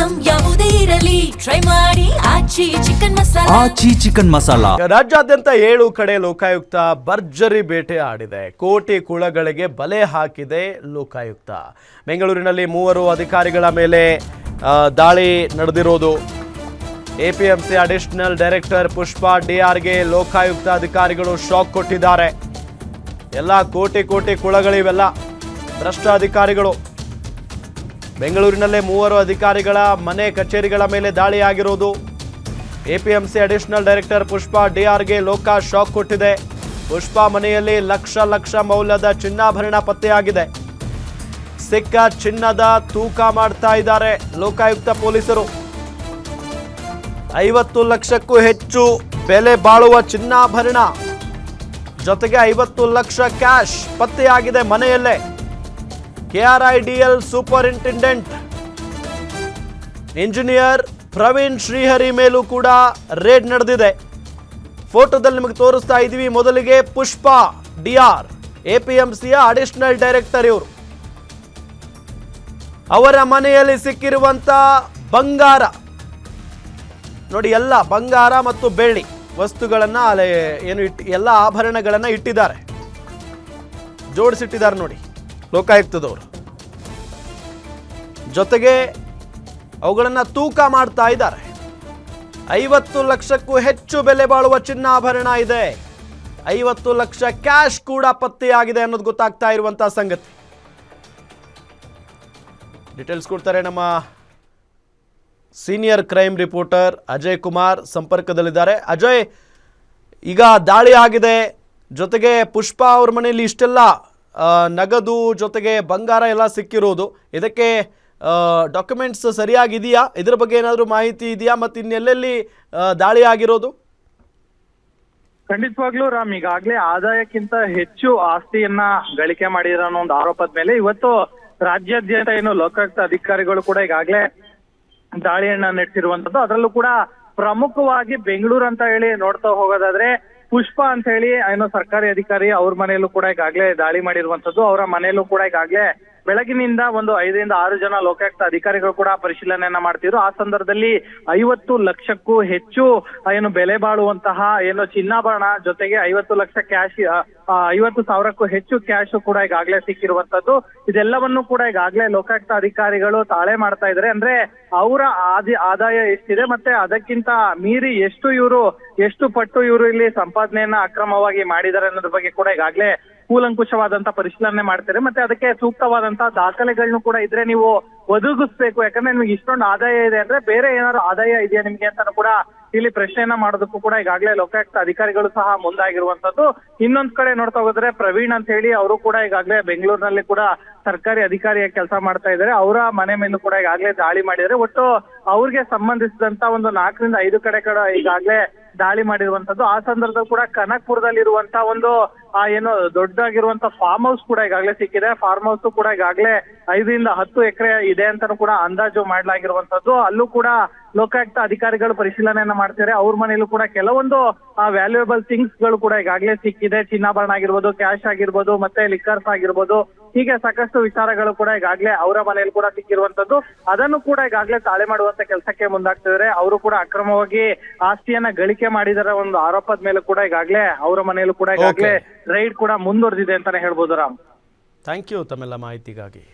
Item ಯಾವುದೇ ಇರಲಿ try ಮಾಡಿ ಆಚಿ ಚಿಕನ್ ಮಸಾಲಾ. ಆಚಿ ಚಿಕನ್ ಮಸಾಲಾ. ರಾಜ್ಯಾದ್ಯಂತ 7 ಕಡೆ ಲೋಕಾಯುಕ್ತ ಭರ್ಜರಿ ಬೇಟೆ ಆಡಿದೆ. ಕೋಟಿ ಕುಳಗಳಿಗೆ ಬಲೆ ಹಾಕಿದೆ ಲೋಕಾಯುಕ್ತ. ಬೆಂಗಳೂರಿನಲ್ಲಿ 3 ಅಧಿಕಾರಿಗಳ ಮೇಲೆ ದಾಳಿ ನಡೆದಿರೋದು. ಎಪಿಎಂಸಿ ಅಡಿಷನಲ್ ಡೈರೆಕ್ಟರ್ ಪುಷ್ಪಾ ಡಿಆರ್ಗೆ ಲೋಕಾಯುಕ್ತ ಅಧಿಕಾರಿಗಳು ಶಾಕ್ ಕೊಟ್ಟಿದ್ದಾರೆ. ಎಲ್ಲ ಕೋಟಿ ಕುಳಗಳಿವೆಲ್ಲ ಭ್ರಷ್ಟ ಅಧಿಕಾರಿಗಳು. ಬೆಂಗಳೂರಿನಲ್ಲೇ 3 ಅಧಿಕಾರಿಗಳ ಮನೆ ಕಚೇರಿಗಳ ಮೇಲೆ ದಾಳಿ ಆಗಿರೋದು. ಎಪಿಎಂಸಿ ಅಡಿಷನಲ್ ಡೈರೆಕ್ಟರ್ ಪುಷ್ಪಾ ಡಿಆರ್ಗೆ ಲೋಕ ಶಾಕ್ ಕೊಟ್ಟಿದೆ. ಪುಷ್ಪಾ ಮನೆಯಲ್ಲಿ ಲಕ್ಷ ಮೌಲ್ಯದ ಚಿನ್ನಾಭರಣ ಪತ್ತೆಯಾಗಿದೆ. ಸಿಕ್ಕ ಚಿನ್ನದ ತೂಕ ಮಾಡ್ತಾ ಇದ್ದಾರೆ ಲೋಕಾಯುಕ್ತ ಪೊಲೀಸರು. 50 ಲಕ್ಷಕ್ಕೂ ಹೆಚ್ಚು ಬೆಲೆ ಬಾಳುವ ಚಿನ್ನಾಭರಣ ಜೊತೆಗೆ 50 ಲಕ್ಷ ಕ್ಯಾಶ್ ಪತ್ತೆಯಾಗಿದೆ ಮನೆಯಲ್ಲೇ. ಕೆಆರ್ಐಡಿಎಲ್ ಸೂಪರಿಂಟೆಂಡೆಂಟ್ ಇಂಜಿನಿಯರ್ ಪ್ರವೀಣ್ ಶ್ರೀಹರಿ ಮೇಲೂ ಕೂಡ ರೇಡ್ ನಡೆದಿದೆ. ಫೋಟೋದಲ್ಲಿ ನಿಮಗೆ ತೋರಿಸ್ತಾ ಇದ್ದೀವಿ. ಮೊದಲಿಗೆ ಪುಷ್ಪಾ ಡಿಆರ್ ಎಪಿಎಂಸಿಯ ಅಡಿಷನಲ್ ಡೈರೆಕ್ಟರ್ ಇವರು. ಅವರ ಮನೆಯಲ್ಲಿ ಸಿಕ್ಕಿರುವಂತ ಬಂಗಾರ ನೋಡಿ, ಎಲ್ಲ ಬಂಗಾರ ಮತ್ತು ಬೆಳ್ಳಿ ವಸ್ತುಗಳನ್ನ ಎಲ್ಲ ಆಭರಣಗಳನ್ನ ಇಟ್ಟಿದ್ದಾರೆ, ಜೋಡಿಸಿಟ್ಟಿದ್ದಾರೆ ನೋಡಿ ಲೋಕಾಯುಕ್ತದವರು. ಜೊತೆಗೆ ಅವುಗಳನ್ನ ತೂಕ ಮಾಡ್ತಾ ಇದ್ದಾರೆ. 50 ಲಕ್ಷಕ್ಕೂ ಹೆಚ್ಚು ಬೆಲೆ ಬಾಳುವ ಚಿನ್ನಾಭರಣ ಇದೆ. 50 ಲಕ್ಷ ಕ್ಯಾಶ್ ಕೂಡ ಪತ್ತೆಯಾಗಿದೆ ಅನ್ನೋದು ಗೊತ್ತಾಗ್ತಾ ಇರುವಂತಹ ಸಂಗತಿ. ಡೀಟೇಲ್ಸ್ ಕೊಡ್ತಾರೆ ನಮ್ಮ senior crime reporter Ajay Kumar ಸಂಪರ್ಕದಲ್ಲಿದ್ದಾರೆ. ಅಜಯ್, ಈಗ ದಾಳಿ ಆಗಿದೆ, ಜೊತೆಗೆ ಪುಷ್ಪಾ ಅವ್ರ ಮನೆಯಲ್ಲಿ ಇಷ್ಟೆಲ್ಲ ನಗದು ಜೊತೆಗೆ ಬಂಗಾರ ಎಲ್ಲ ಸಿಕ್ಕಿರೋದು, ಇದಕ್ಕೆ ಡಾಕ್ಯುಮೆಂಟ್ಸ್ ಸರಿಯಾಗಿದೆಯಾ? ಇದ್ರ ಬಗ್ಗೆ ಏನಾದರೂ ಮಾಹಿತಿ ಇದೆಯಾ? ಮತ್ತು ಇನ್ನೆಲ್ಲೆಲ್ಲಿ ದಾಳಿ ಆಗಿರೋದು? ಖಂಡಿತವಾಗ್ಲೂ ರಾಮ್, ಈಗಾಗಲೇ ಆದಾಯಕ್ಕಿಂತ ಹೆಚ್ಚು ಆಸ್ತಿಯನ್ನ ಗಳಿಕೆ ಮಾಡಿರೋ ಅನ್ನೋ ಒಂದು ಆರೋಪದ ಮೇಲೆ ಇವತ್ತು ರಾಜ್ಯಾದ್ಯಂತ ಏನು ಲೋಕಾಯುಕ್ತ ಅಧಿಕಾರಿಗಳು ಕೂಡ ಈಗಾಗಲೇ ದಾಳಿಯನ್ನ ನಡೆಸಿರುವಂತದ್ದು. ಅದರಲ್ಲೂ ಕೂಡ ಪ್ರಮುಖವಾಗಿ ಬೆಂಗಳೂರು ಅಂತ ಹೇಳಿ ನೋಡ್ತಾ ಹೋಗೋದಾದ್ರೆ ಪುಷ್ಪಾ ಅಂತ ಹೇಳಿ ಏನೋ ಸರ್ಕಾರಿ ಅಧಿಕಾರಿ ಅವ್ರ ಮನೆಯಲ್ಲೂ ಕೂಡ ಈಗಾಗಲೇ ದಾಳಿ ಮಾಡಿರುವಂತದ್ದು. ಅವರ ಮನೆಯಲ್ಲೂ ಕೂಡ ಈಗಾಗಲೇ ಬೆಳಗಿನಿಂದ ಒಂದು 5 ರಿಂದ 6 ಜನ ಲೋಕಾಯುಕ್ತ ಅಧಿಕಾರಿಗಳು ಕೂಡ ಪರಿಶೀಲನೆಯನ್ನ ಮಾಡ್ತಿದ್ರು. ಆ ಸಂದರ್ಭದಲ್ಲಿ 50 ಲಕ್ಷಕ್ಕೂ ಹೆಚ್ಚು ಏನು ಬೆಲೆ ಬಾಳುವಂತಹ ಏನು ಚಿನ್ನಾಭರಣ ಜೊತೆಗೆ 50 ಲಕ್ಷ ಕ್ಯಾಶ್, 50,000ಕ್ಕೂ ಹೆಚ್ಚು ಕ್ಯಾಶ್ ಕೂಡ ಈಗಾಗಲೇ ಸಿಕ್ಕಿರುವಂತದ್ದು. ಇದೆಲ್ಲವನ್ನು ಕೂಡ ಈಗಾಗಲೇ ಲೋಕಾಯುಕ್ತ ಅಧಿಕಾರಿಗಳು ತಾಳೆ ಮಾಡ್ತಾ ಇದ್ದಾರೆ. ಅಂದ್ರೆ ಅವರ ಆದಾಯ ಎಷ್ಟಿದೆ ಮತ್ತೆ ಅದಕ್ಕಿಂತ ಮೀರಿ ಎಷ್ಟು ಪಟ್ಟು ಇವರು ಇಲ್ಲಿ ಸಂಪಾದನೆಯನ್ನ ಅಕ್ರಮವಾಗಿ ಮಾಡಿದ್ದಾರೆ ಅನ್ನೋದ್ರ ಬಗ್ಗೆ ಕೂಡ ಈಗಾಗಲೇ ಕೂಲಂಕುಷವಾದಂತ ಪರಿಶೀಲನೆ ಮಾಡ್ತಾರೆ. ಮತ್ತೆ ಅದಕ್ಕೆ ಸೂಕ್ತವಾದಂತಹ ದಾಖಲೆಗಳನ್ನು ಕೂಡ ಇದ್ರೆ ನೀವು ಒದಗಿಸ್ಬೇಕು. ಯಾಕಂದ್ರೆ ನಿಮ್ಗೆ ಇಷ್ಟೊಂದು ಆದಾಯ ಇದೆ ಅಂದ್ರೆ ಬೇರೆ ಏನಾದ್ರು ಆದಾಯ ಇದೆಯಾ ನಿಮ್ಗೆ ಅಂತಾನು ಕೂಡ ಇಲ್ಲಿ ಪ್ರಶ್ನೆಯನ್ನ ಮಾಡೋದಕ್ಕೂ ಕೂಡ ಈಗಾಗಲೇ ಲೋಕಾಯುಕ್ತ ಅಧಿಕಾರಿಗಳು ಸಹ ಮುಂದಾಗಿರುವಂತದ್ದು. ಇನ್ನೊಂದ್ ಕಡೆ ನೋಡ್ತಾ ಹೋದ್ರೆ ಪ್ರವೀಣ್ ಅಂತ ಹೇಳಿ ಅವರು ಕೂಡ ಈಗಾಗಲೇ ಬೆಂಗಳೂರಿನಲ್ಲಿ ಕೂಡ ಸರ್ಕಾರಿ ಅಧಿಕಾರಿಯಾಗಿ ಕೆಲಸ ಮಾಡ್ತಾ ಇದ್ದಾರೆ. ಅವರ ಮನೆ ಮೇಲೂ ಕೂಡ ಈಗಾಗಲೇ ದಾಳಿ ಮಾಡಿದ್ದಾರೆ. ಒಟ್ಟು ಅವ್ರಿಗೆ ಸಂಬಂಧಿಸಿದಂತ ಒಂದು 4 ರಿಂದ 5 ಕಡೆ ಈಗಾಗಲೇ ದಾಳಿ ಮಾಡಿರುವಂತದ್ದು. ಆ ಸಂದರ್ಭದಲ್ಲಿ ಕೂಡ ಕನಕ್ಪುರದಲ್ಲಿ ಇರುವಂತ ಒಂದು ಏನು ದೊಡ್ಡದಾಗಿರುವಂತ ಫಾರ್ಮ್ ಹೌಸ್ ಕೂಡ ಈಗಾಗಲೇ ಸಿಕ್ಕಿದೆ. ಫಾರ್ಮ್ ಹೌಸ್ ಕೂಡ ಈಗಾಗಲೇ 5 ರಿಂದ 10 ಎಕರೆ ಇದೆ ಅಂತಾನು ಕೂಡ ಅಂದಾಜು ಮಾಡಲಾಗಿರುವಂತದ್ದು. ಅಲ್ಲೂ ಕೂಡ ಲೋಕಾಯುಕ್ತ ಅಧಿಕಾರಿಗಳು ಪರಿಶೀಲನೆಯನ್ನ ಮಾಡ್ತಾರೆ. ಅವ್ರ ಮನೆಯಲ್ಲೂ ಕೂಡ ಕೆಲವೊಂದು ವ್ಯಾಲ್ಯೂಯಬಲ್ ಥಿಂಗ್ಸ್ ಗಳು ಕೂಡ ಈಗಾಗಲೇ ಸಿಕ್ಕಿದೆ. ಚಿನ್ನಾಭರಣ ಆಗಿರ್ಬೋದು, ಕ್ಯಾಶ್ ಆಗಿರ್ಬೋದು, ಮತ್ತೆ ಲಿಕ್ಕರ್ಸ್ ಆಗಿರ್ಬೋದು, ಹೀಗೆ ಸಾಕಷ್ಟು ವಿಚಾರಗಳು ಕೂಡ ಈಗಾಗಲೇ ಅವರ ಮನೆಯಲ್ಲಿ ಕೂಡ ಸಿಕ್ಕಿರುವಂತದ್ದು. ಅದನ್ನು ಕೂಡ ಈಗಾಗಲೇ ತಾಳೆ ಮಾಡುವಂತ ಕೆಲಸಕ್ಕೆ ಮುಂದಾಗ್ತಿದ್ದಾರೆ. ಅವರು ಕೂಡ ಅಕ್ರಮವಾಗಿ ಆಸ್ತಿಯನ್ನ ಗಳಿಕೆ ಮಾಡಿದರ ಒಂದು ಆರೋಪದ ಮೇಲೆ ಕೂಡ ಈಗಾಗಲೇ ಅವರ ಮನೆಯಲ್ಲೂ ಕೂಡ ಈಗಾಗಲೇ ರೈಡ್ ಕೂಡ ಮುಂದುವರೆದಿದೆ ಅಂತಾನೆ ಹೇಳ್ಬೋದು ರಾಮ್. ಥ್ಯಾಂಕ್ ಯು ತಮ್ಮೆಲ್ಲ ಮಾಹಿತಿಗಾಗಿ.